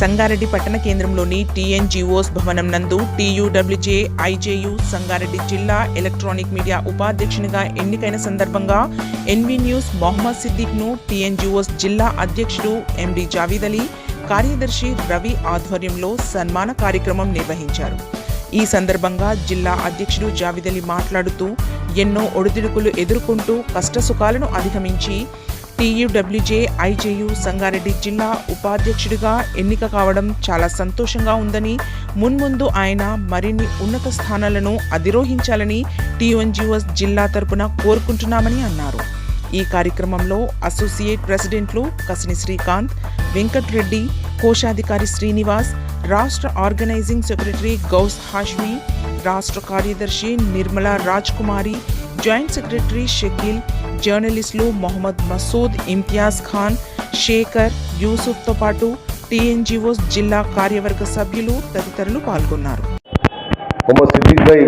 సంగారెడ్డి పట్టణ కేంద్రంలోని టీఎన్జీఓస్ భవనం నందు టీయూడబ్ల్యూజే ఐజేయు సంగారెడ్డి జిల్లా ఎలక్ట్రానిక్ మీడియా ఉపాధ్యక్షునిగా ఎన్నికైన సందర్భంగా ఎన్వి న్యూస్ మొహమ్మద్ సిద్దిక్ను టీఎన్జీఓస్ జిల్లా అధ్యక్షుడు ఎండి జావీద్ అలీ, కార్యదర్శి రవి ఆధ్వర్యంలో సన్మాన కార్యక్రమం నిర్వహించారు. ఈ సందర్భంగా జిల్లా అధ్యక్షుడు జావీద్ అలీ మాట్లాడుతూ, ఎన్నో ఒడిదుడుకులు ఎదుర్కొంటూ కష్టసుఖాలను అధిగమించి టీయూడబ్ల్యూజే ఐజేయు సంగారెడ్డి జిల్లా ఉపాధ్యక్షుడిగా ఎన్నిక కావడం చాలా సంతోషంగా ఉందని, మున్ముందు ఆయన మరిన్ని ఉన్నత స్థానాలను అధిరోహించాలని టీఎన్జీఓస్ జిల్లా తరపున కోరుకుంటున్నామని అన్నారు. ఈ కార్యక్రమంలో అసోసియేట్ ప్రెసిడెంట్లు కసిని శ్రీకాంత్, వెంకట్రెడ్డి, కోశాధికారి శ్రీనివాస్, రాష్ట్ర ఆర్గనైజింగ్ సెక్రటరీ గౌస్ హాష్మి, రాష్ట్ర కార్యదర్శి నిర్మలా రాజ్ కుమారి, జాయింట్ సెక్రటరీ షకీల్, జర్నలిస్టులు మొహమ్మద్ మసూద్, ఇమ్తియాజ్ ఖాన్, శేఖర్, యూసుఫ్తో పాటు టీఎన్జీఓస్ జిల్లా కార్యవర్గ సభ్యులు తదితరులు పాల్గొన్నారు. మొహమ్మద్ సిద్దిక్ భాయ్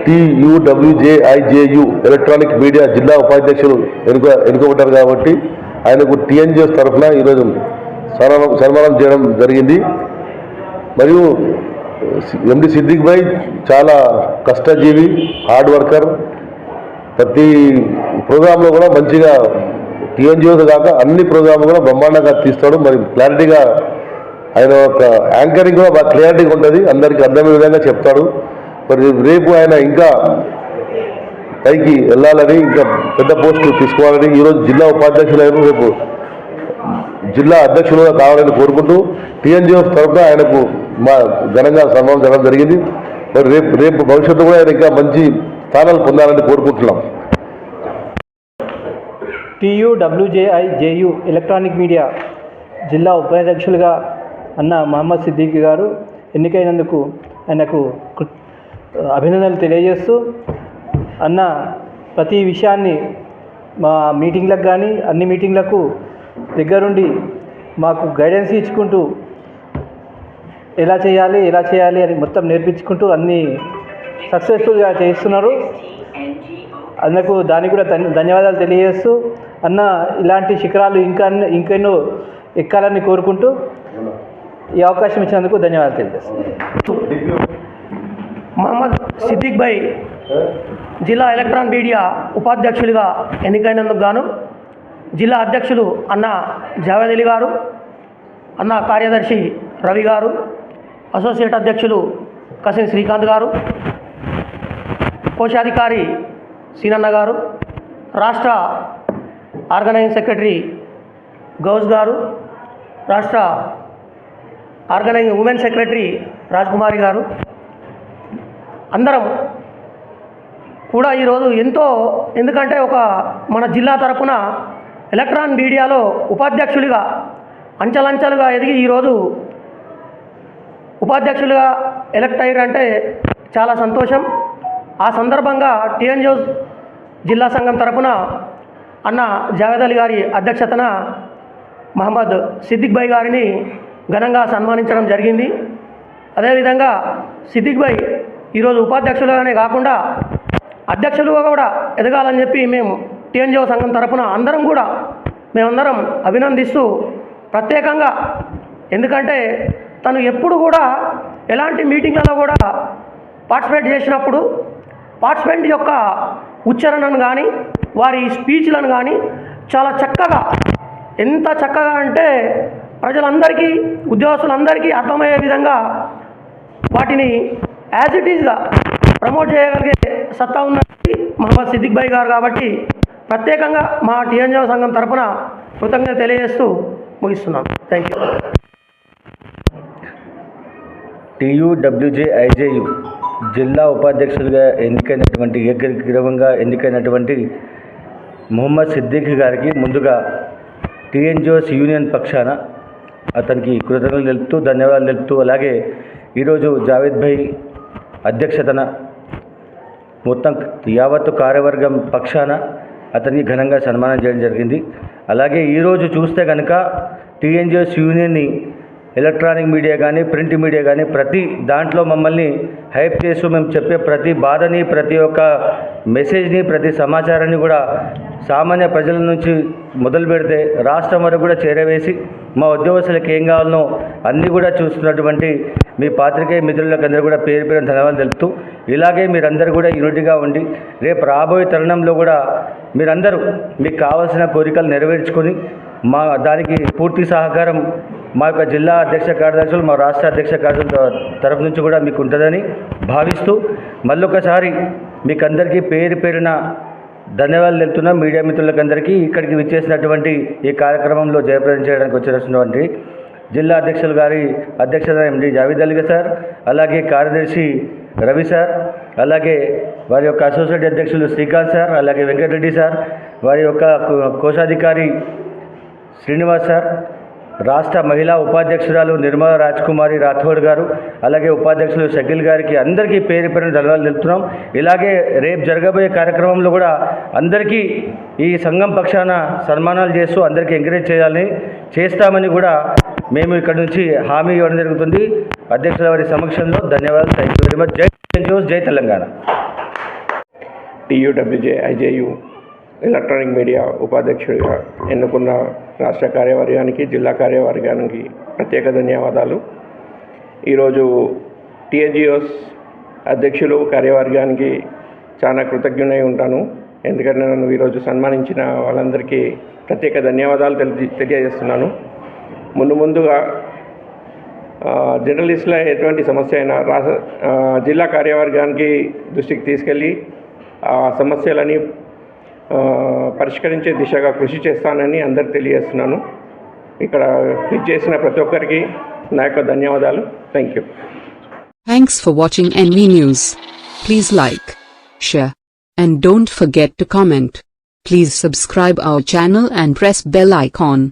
టీయూడబ్ల్యూజేఐజేయు ఎలక్ట్రానిక్ మీడియా జిల్లా ఉపాధ్యక్షులు ఎన్నుకోబడ్డారు కాబట్టి ఆయనకు టీఎన్జీఓస్ తరఫున ఈరోజు సన్మానం చేయడం జరిగింది. మరియు ఎండి సిద్దిక్ భాయ్ చాలా కష్టజీవి, హార్డ్ వర్కర్. ప్రతి ప్రోగ్రాంలో కూడా మంచిగా టీఎన్జీఓస్ కాక అన్ని ప్రోగ్రాంలు కూడా బ్రహ్మాండంగా తీస్తాడు. మరి క్లారిటీగా ఆయన ఒక యాంకరింగ్ కూడా బాగా క్లారిటీగా ఉంటుంది, అందరికీ అర్థమయ్యే విధంగా చెప్తాడు. మరి రేపు ఆయన ఇంకా పైకి వెళ్ళాలని, ఇంకా పెద్ద పోస్టులు తీసుకోవాలని, ఈరోజు జిల్లా ఉపాధ్యక్షులు రేపు జిల్లా అధ్యక్షులుగా కావాలని కోరుకుంటూ టీఎన్జీఓస్ తరఫున ఆయనకు మా ఘనంగా సన్మానం జరగడం జరిగింది. మరి రేపు భవిష్యత్తు కూడా ఆయన ఇంకా మంచి స్థానాలు పొందాలని కోరుకుంటున్నాం. టీయూడబ్ల్యూజేఐజేయు ఎలక్ట్రానిక్ మీడియా జిల్లా ఉపాధ్యక్షులుగా అన్న మొహమ్మద్ సిద్దిక్ గారు ఎన్నికైనందుకు ఆయనకు అభినందనలు తెలియజేస్తూ, అన్న ప్రతి విషయాన్ని మా మీటింగ్లకు కానీ అన్ని మీటింగ్లకు దగ్గరుండి మాకు గైడెన్స్ ఇచ్చుకుంటూ ఎలా చేయాలి అని మొత్తం నేర్పించుకుంటూ అన్నీ సక్సెస్ఫుల్గా చేస్తున్నారు. అందుకు దానికి కూడా ధన్యవాదాలు తెలియజేస్తూ, అన్న ఇలాంటి శిఖరాలు ఇంకెన్నో ఎక్కాలని కోరుకుంటూ ఈ అవకాశం ఇచ్చినందుకు ధన్యవాదాలు తెలియజేస్తున్నాను. మొహమ్మద్ సిద్దిక్ భాయ్ జిల్లా ఎలక్ట్రానిక్ మీడియా ఉపాధ్యక్షులుగా ఎన్నికైనందుకు గాను జిల్లా అధ్యక్షులు అన్న జావేద్ అలీ గారు, అన్న కార్యదర్శి రవి గారు, అసోసియేట్ అధ్యక్షులు కసిని శ్రీకాంత్ గారు, కోశాధికారి సీనన్న గారు, రాష్ట్ర ఆర్గనైజింగ్ సెక్రటరీ గౌస్ గారు, రాష్ట్ర ఆర్గనైజింగ్ ఉమెన్ సెక్రటరీ రాజ్కుమారి గారు, అందరం కూడా ఈరోజు ఎందుకంటే ఒక మన జిల్లా తరపున ఎలక్ట్రానిక్ మీడియాలో ఉపాధ్యక్షులుగా అంచెలంచెలుగా ఎదిగి ఈరోజు ఉపాధ్యక్షులుగా ఎలక్ట్ అయ్యారంటే చాలా సంతోషం. ఆ సందర్భంగా టీఎన్జీఓస్ జిల్లా సంఘం తరపున అన్న జావేద్ అలీ గారి అధ్యక్షతన మొహమ్మద్ సిద్దిక్ భాయ్ గారిని ఘనంగా సన్మానించడం జరిగింది. అదేవిధంగా సిద్దిక్ భాయ్ ఈరోజు ఉపాధ్యక్షులుగానే కాకుండా అధ్యక్షులుగా కూడా ఎదగాలని చెప్పి మేము టీఎన్జీఓ సంఘం తరపున మేమందరం అభినందిస్తూ, ప్రత్యేకంగా ఎందుకంటే తను ఎప్పుడు కూడా ఎలాంటి మీటింగ్లలో కూడా పార్టిసిపేట్ చేసినప్పుడు పార్టిసిపెంట్ యొక్క ఉచ్చారణను కానీ వారి స్పీచ్లను కానీ చాలా చక్కగా, ఎంత చక్కగా అంటే ప్రజలందరికీ, ఉద్యోగస్తులందరికీ అర్థమయ్యే విధంగా వాటిని యాజ్ ఇట్ ఈజ్గా ప్రమోట్ చేయగలిగే సత్తా ఉన్నది మొహమ్మద్ సిద్దిక్ భాయ్ గారు. కాబట్టి ప్రత్యేకంగా మా టీఎన్జీఓ సంఘం తరఫున కృతజ్ఞత తెలియజేస్తూ ముగిస్తున్నాను. Thank you. టీయూడబ్ల్యూజేఐజేయు జిల్లా ఉపాధ్యక్షులుగా ఏకగ్రీవంగా ఎన్నికైనటువంటి మొహమ్మద్ సిద్దిక్ గారికి ముందుగా టీఎన్జీఓస్ యూనియన్ పక్షాన అతనికి కృతజ్ఞతలు తెలుపుతూ, ధన్యవాదాలు తెలుపుతూ, అలాగే ఈరోజు జావేద్ భాయ్ అధ్యక్షతన మొత్తం యావత్తు కార్యవర్గం పక్షాన అతనికి ఘనంగా సన్మానం చేయడం జరిగింది. అలాగే ఈరోజు చూస్తే కనుక టీఎన్జీఓస్ యూనియన్ని ఎలక్ట్రానిక్ మీడియా కానీ ప్రింట్ మీడియా కానీ ప్రతి దాంట్లో మమ్మల్ని హైప్ చేస్తూ మేము చెప్పే ప్రతి బాధని, ప్రతి ఒక్క మెసేజ్ని, ప్రతి సమాచారాన్ని కూడా సామాన్య ప్రజల నుంచి మొదలు పెడితే రాష్ట్రం వరకు కూడా చేరవేసి మా ఉద్యోగస్తులకు ఏం కావాలనో అన్నీ కూడా చూస్తున్నటువంటి మీ పాత్రికేయ మిత్రులకు అందరూ కూడా పేరు పేరు ధన్యవాదాలు తెలుపుతూ, ఇలాగే మీరందరూ కూడా యూనిటీగా ఉండి రేపు రాబోయే తరుణంలో కూడా మీరందరూ మీకు కావాల్సిన కోరికలు నెరవేర్చుకొని మా దానికి పూర్తి సహకారం మా యొక్క జిల్లా అధ్యక్ష కార్యదర్శులు, మా రాష్ట్ర అధ్యక్ష కార్యదర్శుల తరఫు నుంచి కూడా మీకు ఉంటుందని భావిస్తూ మళ్ళొకసారి మీకు అందరికీ పేరు పేరున ధన్యవాదాలు తెలుపుతున్నా. మీడియా మిత్రులకందరికీ ఇక్కడికి విచ్చేసినటువంటి ఈ కార్యక్రమంలో జయప్రదం చేయడానికి వచ్చినటువంటి జిల్లా అధ్యక్షులు గారి అధ్యక్షత ఎండి జావేద్ అలీ సార్, అలాగే కార్యదర్శి రవి సార్, అలాగే వారి యొక్క అసోసియేట్ అధ్యక్షులు శ్రీకాంత్ సార్, అలాగే వెంకటరెడ్డి సార్, వారి యొక్క కోశాధికారి శ్రీనివాస్ సార్, రాష్ట్ర మహిళా ఉపాధ్యక్షురాలు నిర్మలా రాజ్కుమారి రాథోడ్ గారు, అలాగే ఉపాధ్యక్షులు షకీల్ గారికి అందరికీ పేరు పేరున ధన్యవాదాలు తెలుపుతున్నాం. ఇలాగే రేపు జరగబోయే కార్యక్రమంలో కూడా అందరికీ ఈ సంఘం పక్షాన సన్మానాలు చేస్తూ అందరికీ ఎంకరేజ్ చేస్తామని కూడా మేము ఇక్కడ నుంచి హామీ ఇవ్వడం జరుగుతుంది. అధ్యక్షుల వారి సమక్షంలో ధన్యవాదాలు. Thank you very much. జై ఎన్జిఓస్, జై Telangana. TUWJ IJU electronic media ఉపాధ్యక్షుడిగా ఎన్నుకున్న రాష్ట్ర కార్యవర్గానికి, జిల్లా కార్యవర్గానికి ప్రత్యేక ధన్యవాదాలు. ఈరోజు TNGOs అధ్యక్షులు కార్యవర్గానికి చాలా కృతజ్ఞుడై ఉంటాను. ఎందుకంటే నన్ను ఈరోజు సన్మానించిన వాళ్ళందరికీ ప్రత్యేక ధన్యవాదాలు తెలియజేస్తున్నాను. ముందుగా జర్నలిస్టుల ఎటువంటి సమస్య అయినా జిల్లా కార్యవర్గానికి దృష్టికి తీసుకెళ్ళి ఆ సమస్యలని పరిష్కరించే దిశగా కృషి చేస్తానని అందరికి తెలియజేస్తున్నాను. ఇక్కడ క్లిక్ చేసిన ప్రతి ఒక్కరికి నా యొక్క ధన్యవాదాలు. Thank you. Thanks for watching NV News. Please like, share, and don't forget to comment. Please subscribe our channel and press bell icon.